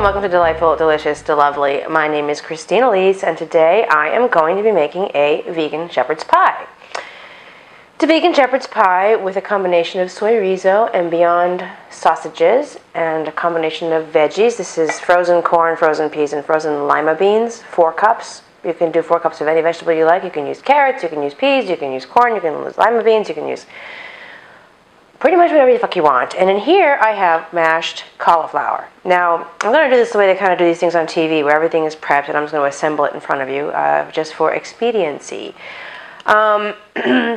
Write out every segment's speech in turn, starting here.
welcome to Delightful, Delicious, Delovely. My name is Christina Elise, and today I am going to be making a vegan shepherd's pie. It's a vegan shepherd's pie with a combination of soy riso and Beyond sausages and a combination of veggies. This is frozen corn, frozen peas, and frozen lima beans, 4 cups. You can do 4 cups of any vegetable you like. You can use carrots, you can use peas, you can use corn, you can use lima beans, you can use pretty much whatever the fuck you want. And in here I have mashed cauliflower. Now, I'm going to do this the way they kind of do these things on TV, where everything is prepped and I'm just going to assemble it in front of you, just for expediency. So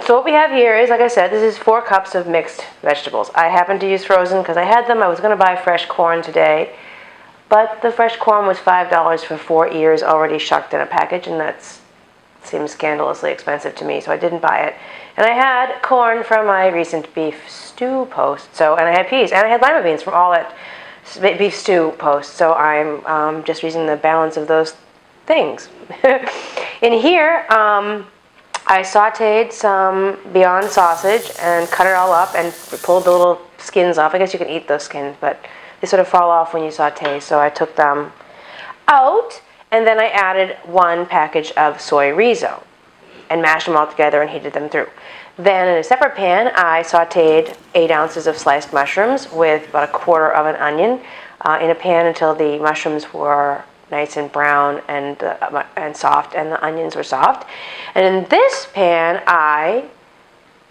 what we have here is, like I said, this is 4 cups of mixed vegetables. I happen to use frozen because I had them. I was going to buy fresh corn today, but the fresh corn was $5 for 4 ears already shucked in a package, and that seems scandalously expensive to me, so I didn't buy it. And I had corn from my recent beef stew post, and I had peas, and I had lima beans from all that beef stew post, so I'm just using the balance of those things. In here, I sauteed some Beyond sausage and cut it all up and pulled the little skins off. I guess you can eat those skins, but they sort of fall off when you saute, so I took them out, and then I added 1 package of soy riso and mashed them all together and heated them through. Then in a separate pan, I sauteed 8 ounces of sliced mushrooms with about 1/4 of an onion in a pan until the mushrooms were nice and brown and soft, and the onions were soft. And in this pan,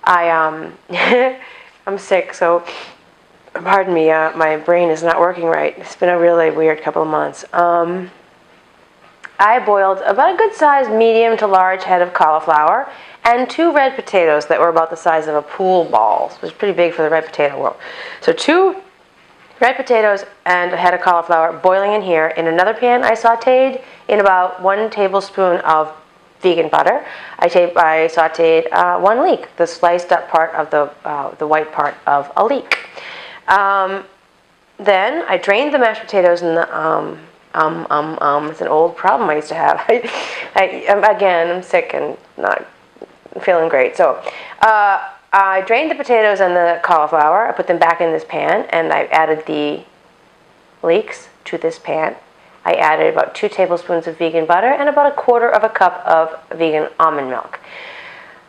I'm sick, so pardon me, my brain is not working right. It's been a really weird couple of months. I boiled about a good sized medium to large head of cauliflower and 2 red potatoes that were about the size of a pool ball. So it was pretty big for the red potato world. So 2 red potatoes and a head of cauliflower boiling in here. In another pan, I sauteed in about 1 tablespoon of vegan butter. I sauteed 1 leek, the sliced up part of the white part of a leek. Then I drained the mashed potatoes in the it's an old problem I used to have. Again, I'm sick and not feeling great. So I drained the potatoes and the cauliflower. I put them back in this pan, and I added the leeks to this pan. I added about 2 tablespoons of vegan butter and about 1/4 of a cup of vegan almond milk.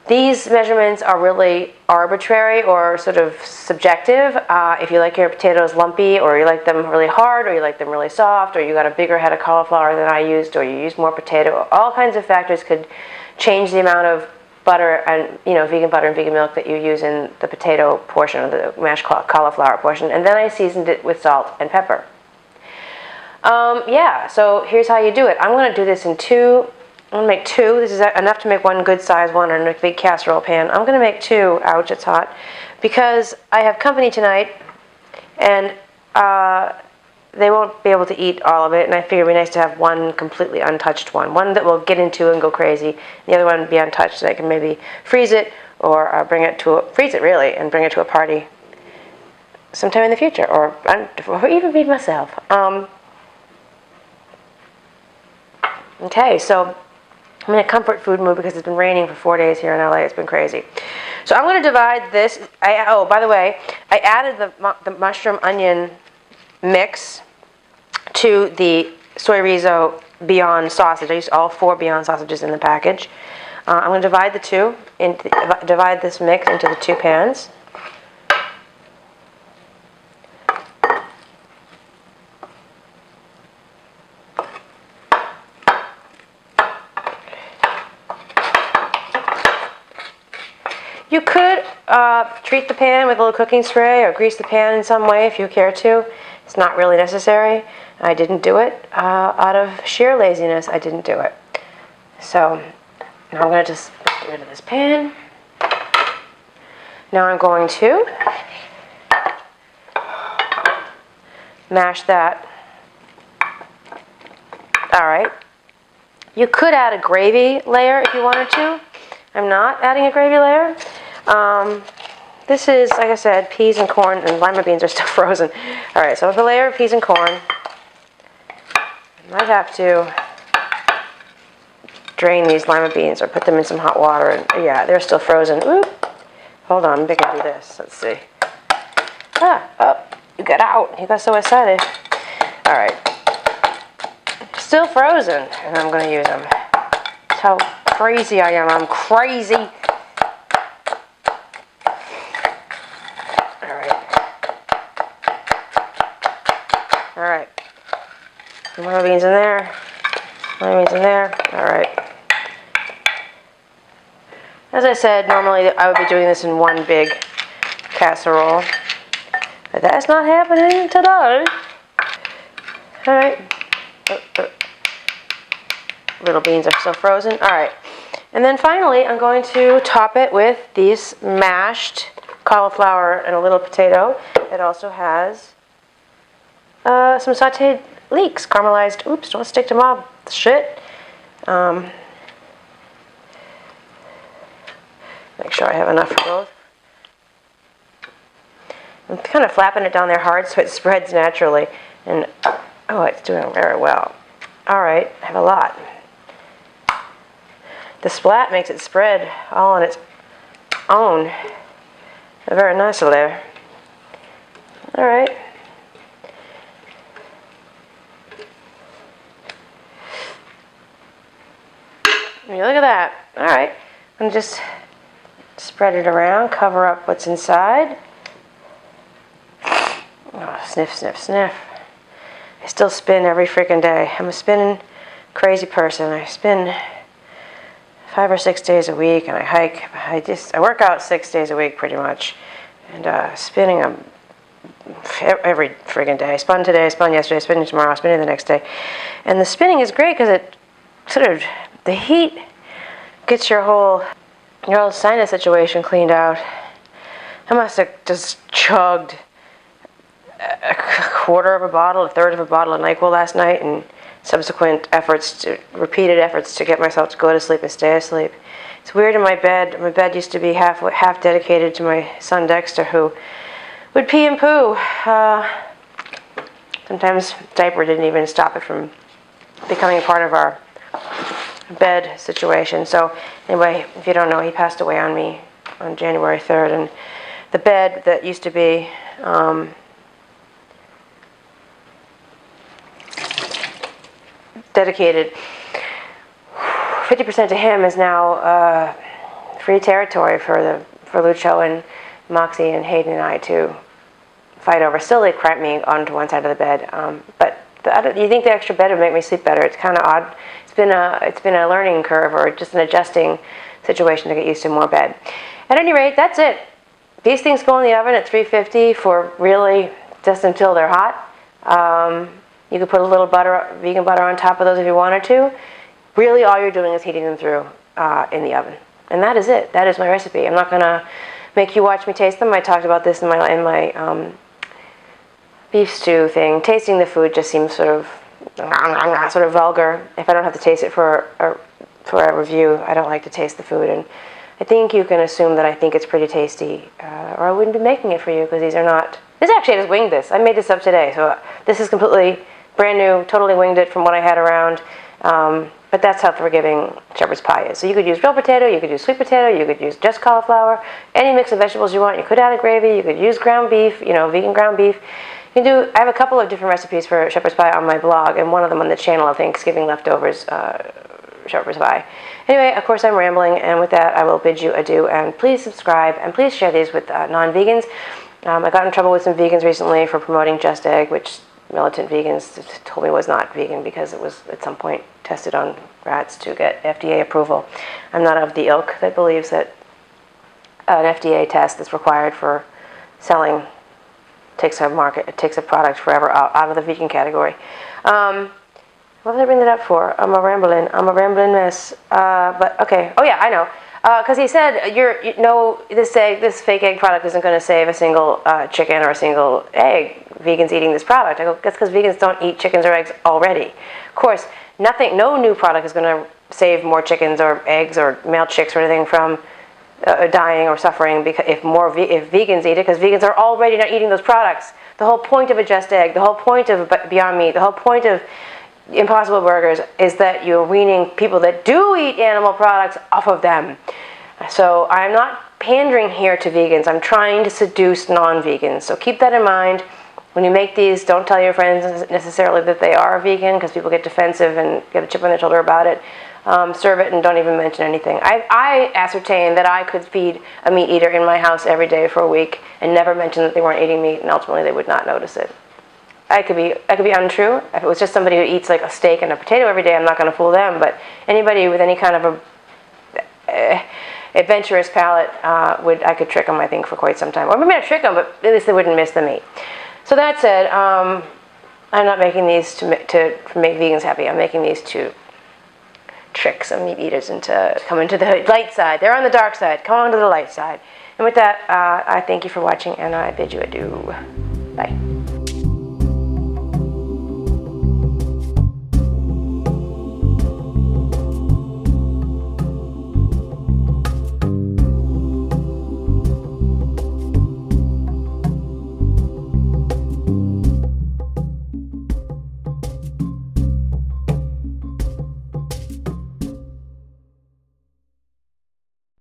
These measurements are really arbitrary or sort of subjective. If you like your potatoes lumpy, or you like them really hard, or you like them really soft, or you got a bigger head of cauliflower than I used, or you use more potato, all kinds of factors could change the amount of butter and vegan butter and vegan milk that you use in the potato portion of the mashed cauliflower portion. And then I seasoned it with salt and pepper. So here's how you do it. I'm going to do this in 2. I'm going to make 2. This is enough to make 1 good size one in a big casserole pan. I'm going to make 2. Ouch, it's hot. Because I have company tonight, and they won't be able to eat all of it, and I figure it'd be nice to have 1 completely untouched one that we'll get into and go crazy. The other one be untouched, so I can maybe freeze it, or freeze it really, and bring it to a party sometime in the future, or even feed myself. Okay, so I'm in a comfort food mood because it's been raining for 4 days here in LA. It's been crazy. So I'm going to divide this. By the way, I added the mushroom onion mix to the soy riso Beyond sausage. I used all 4 Beyond sausages in the package. I'm going to divide this mix into the 2 pans. You could treat the pan with a little cooking spray or grease the pan in some way if you care to. It's not really necessary. I didn't do it. Out of sheer laziness, I didn't do it. So now I'm going to just get rid of this pan. Now I'm going to mash that. All right. You could add a gravy layer if you wanted to. I'm not adding a gravy layer. This is, like I said, peas and corn, and lima beans are still frozen. All right, so with a layer of peas and corn, I might have to drain these lima beans or put them in some hot water. And yeah, they're still frozen. Oop. Hold on, maybe I can do this. Let's see. Oh, you got out. You got so excited. All right. still frozen, and I'm going to use them. That's how crazy I am. I'm crazy. All right. More beans in there. More beans in there. All right. As I said, normally I would be doing this in one big casserole, but that's not happening today. All right. Little beans are still frozen. All right. And then finally, I'm going to top it with these mashed cauliflower and a little potato. It also has some sauteed leeks, caramelized. Oops, don't stick to my shit. Make sure I have enough for both. I'm kind of flapping it down there hard so it spreads naturally. And, oh, it's doing very well. All right, I have a lot. The splat makes it spread all on its own. Very nicely there. All right. Look at that. All right. I'm just spread it around, cover up what's inside. Oh, sniff, sniff, sniff. I still spin every freaking day. I'm a spinning crazy person. I spin 5 or 6 days a week, and I hike. I work out 6 days a week pretty much, and spinning every friggin' day. I spun today, I spun yesterday, spinning tomorrow, spinning the next day. And the spinning is great because it sort of, the heat gets your whole sinus situation cleaned out. I must have just chugged a quarter of a bottle, a third of a bottle of NyQuil last night, and subsequent repeated efforts to get myself to go to sleep and stay asleep. It's weird in my bed. My bed used to be half dedicated to my son Dexter, who would pee and poo. Sometimes diaper didn't even stop it from becoming a part of our bed situation. So anyway, if you don't know, he passed away on me on January 3rd, and the bed that used to be dedicated 50% to him is now free territory for Lucho and Moxie and Hayden and I to fight over. Still, they cramp me onto one side of the bed, but you think the extra bed would make me sleep better? It's kind of odd. It's been a learning curve, or just an adjusting situation to get used to more bed. At any rate, that's it. These things go in the oven at 350 for really just until they're hot. You could put a little butter, vegan butter, on top of those if you wanted to. Really, all you're doing is heating them through in the oven, and that is it. That is my recipe. I'm not gonna make you watch me taste them. I talked about this in my beef stew thing. Tasting the food just seems sort of vulgar. If I don't have to taste it for a review, I don't like to taste the food, and I think you can assume that I think it's pretty tasty, or I wouldn't be making it for you, because these are not. This actually, I just winged this. I made this up today, so this is completely brand new. Totally winged it from what I had around. But that's how forgiving shepherd's pie is. So you could use real potato, you could use sweet potato, you could use just cauliflower, any mix of vegetables you want. You could add a gravy, you could use ground beef, vegan ground beef. You can do. I have a couple of different recipes for shepherd's pie on my blog, and one of them on the channel of Thanksgiving leftovers shepherd's pie. Anyway, of course I'm rambling, and with that I will bid you adieu, and please subscribe, and please share these with non-vegans. I got in trouble with some vegans recently for promoting Just Egg, which militant vegans told me was not vegan because it was at some point tested on rats to get FDA approval. I'm not of the ilk that believes that an FDA test that's required for selling takes a product forever out of the vegan category. What did I bring that up for? I'm a rambling mess. But okay. Oh yeah, I know. Because he said, this fake egg product isn't going to save a single chicken or a single egg. Vegans eating this product. I go, that's because vegans don't eat chickens or eggs already. Of course, no new product is going to save more chickens or eggs or male chicks or anything from dying or suffering because if vegans eat it, because vegans are already not eating those products. The whole point of a Just Egg, the whole point of Beyond Meat, the whole point of Impossible Burgers is that you're weaning people that do eat animal products off of them. So I'm not pandering here to vegans. I'm trying to seduce non-vegans. So keep that in mind. When you make these, don't tell your friends necessarily that they are vegan, because people get defensive and get a chip on their shoulder about it. Serve it and don't even mention anything. I ascertained that I could feed a meat eater in my house every day for a week and never mention that they weren't eating meat, and ultimately they would not notice it. I could be untrue. If it was just somebody who eats like a steak and a potato every day, I'm not going to fool them. But anybody with any kind of a adventurous palate, I could trick them, I think, for quite some time. Or maybe not trick them, but at least they wouldn't miss the meat. So that said, I'm not making these to make vegans happy. I'm making these to trick some meat eaters into coming to the light side. They're on the dark side. Come on to the light side. And with that, I thank you for watching, and I bid you adieu. Bye.